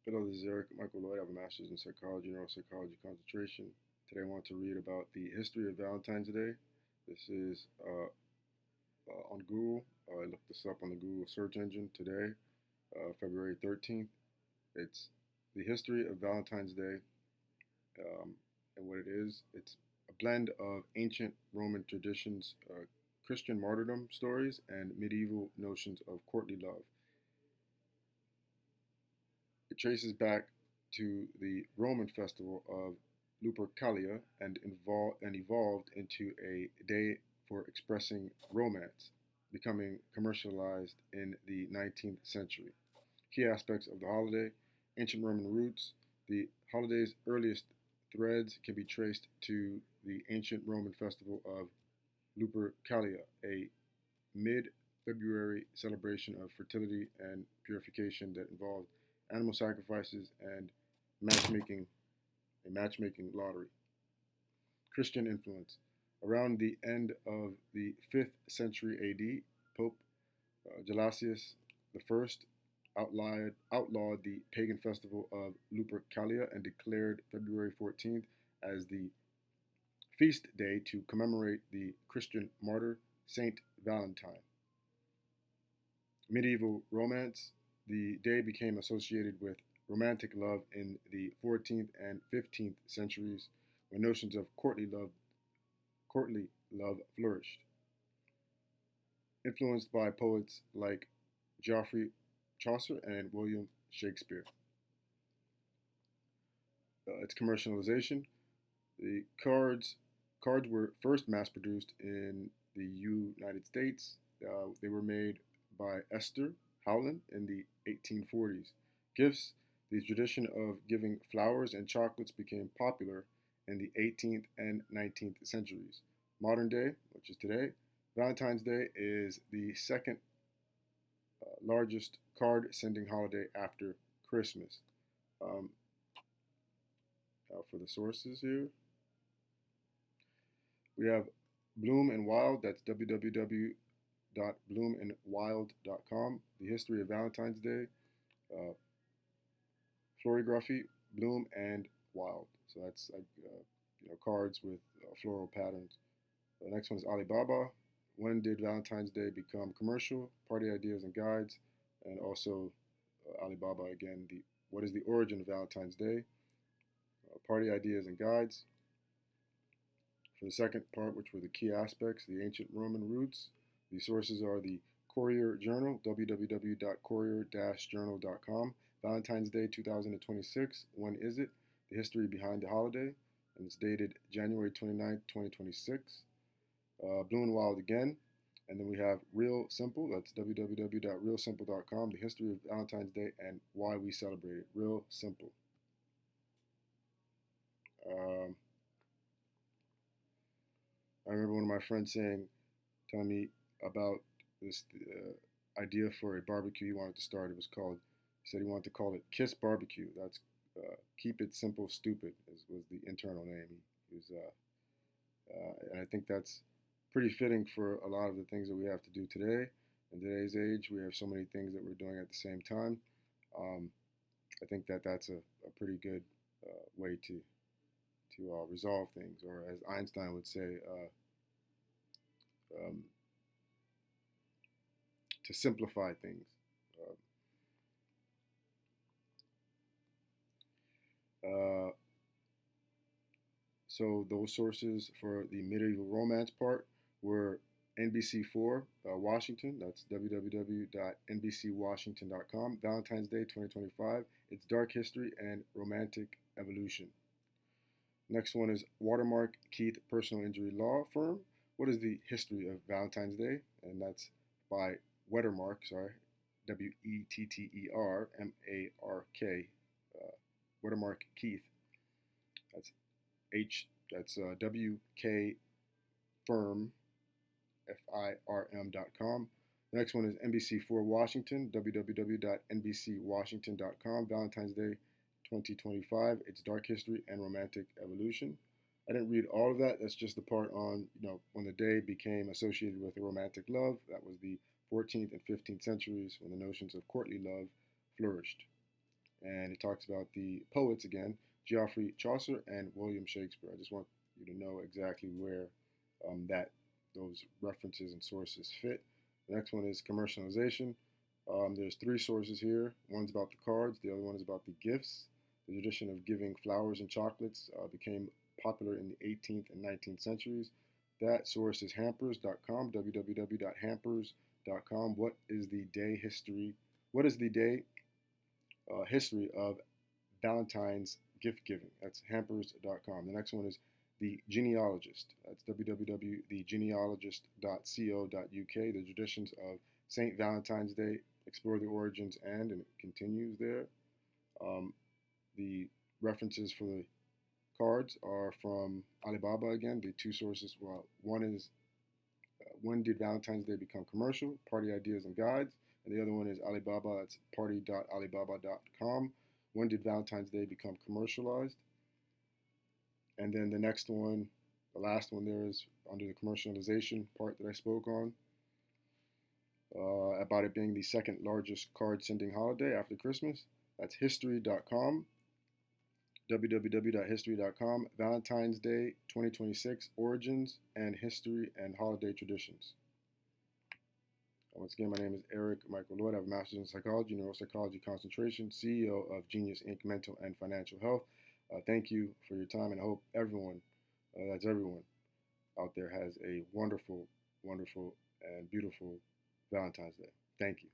Hello, this is Eric Michael Lloyd. I have a master's in psychology, neuropsychology concentration. Today I want to read about the history of Valentine's Day. This is on Google. I looked this up on the Google search engine today, February 13th. It's the history of Valentine's Day, and what it is. It's a blend of ancient Roman traditions, Christian martyrdom stories, and medieval notions of courtly love. It traces back to the Roman festival of Lupercalia and evolved into a day for expressing romance, becoming commercialized in the 19th century. Key aspects of the holiday: ancient Roman roots. The holiday's earliest threads can be traced to the ancient Roman festival of Lupercalia, a mid February celebration of fertility and purification that involved animal sacrifices and matchmaking, a matchmaking lottery. Christian influence. Around the end of the 5th century AD, Pope Gelasius I outlawed the pagan festival of Lupercalia and declared February 14th as the feast day to commemorate the Christian martyr Saint Valentine. Medieval romance. The day became associated with romantic love in the 14th and 15th centuries when notions of courtly love flourished. Influenced by poets like Geoffrey Chaucer and William Shakespeare. Its commercialization. The cards were first mass produced in the United States. They were made by Esther Howland in the 1840s. Gifts. The tradition of giving flowers and chocolates became popular in the 18th and 19th centuries. Modern day, which is today, Valentine's Day is the second largest card sending holiday after Christmas. Um, for the sources here, we have Bloom and Wild, that's www.bloomandwild.com. The history of Valentine's Day, uh, florography, Bloom and Wild. So that's like cards with floral patterns. The next one is Alibaba. When did Valentine's Day become commercial? Party ideas and guides, and also Alibaba again. What is the origin of Valentine's Day? Party ideas and guides. For the second part, which were the key aspects, the ancient Roman roots. The sources are the Courier Journal, www.courier-journal.com. Valentine's Day 2026. When is it? The history behind the holiday. And it's dated January 29th, 2026. Blue and Wild again. And then we have Real Simple. That's www.realsimple.com. The history of Valentine's Day and why we celebrate it. Real Simple. Um, I remember one of my friends telling me about this idea for a barbecue he wanted to start. He said he wanted to call it Kiss Barbecue. That's Keep It Simple Stupid was the internal name. He was, and I think that's pretty fitting for a lot of the things that we have to do today. In today's age, we have so many things that we're doing at the same time. Um, I think that's a pretty good way to resolve things, or as Einstein would say, um, to simplify things. Uh, so those sources for the medieval romance part were NBC4 Washington. That's www.nbcwashington.com. Valentine's Day 2025. Its dark history and romantic evolution. Next one is Watermark Keith Personal Injury Law Firm. What is the history of Valentine's Day? And that's by Wettermark, Wettermark Keith. That's WK Firm, FIRM.com. The next one is NBC4 Washington, www.nbcwashington.com. Valentine's Day 2025, its dark history and romantic evolution. I didn't read all of that. That's just the part on, when the day became associated with romantic love. That was the 14th and 15th centuries when the notions of courtly love flourished. and it talks about the poets again, Geoffrey Chaucer and William Shakespeare. I just want you to know exactly where that those references and sources fit. The next one is commercialization. There's three sources here. One's about the cards, the other one is about the gifts. The tradition of giving flowers and chocolates became popular in the 18th and 19th centuries. That source is hampers.com, www.hampers.com. What is the day history? What is the day history of Valentine's gift giving? That's hampers.com. The next one is the genealogist. That's www.thegenealogist.co.uk. The traditions of St. Valentine's Day, explore the origins and it continues there. The references for the cards are from Alibaba again. The two sources, well, one is when did Valentine's Day become commercial? Party ideas and guides. And the other one is Alibaba. That's party.alibaba.com. When did Valentine's Day become commercialized? And then the next one, the last one there is under the commercialization part that I spoke on, about it being the second largest card sending holiday after Christmas. That's history.com, www.history.com, Valentine's Day 2026, origins and history and holiday traditions. Once again, my name is Eric Michael Loyd. I have a master's in psychology, neuropsychology concentration, CEO of Genius Inc. Mental and Financial Health. Thank you for your time, and I hope everyone, that's everyone out there, has a wonderful, wonderful, and beautiful Valentine's Day. Thank you.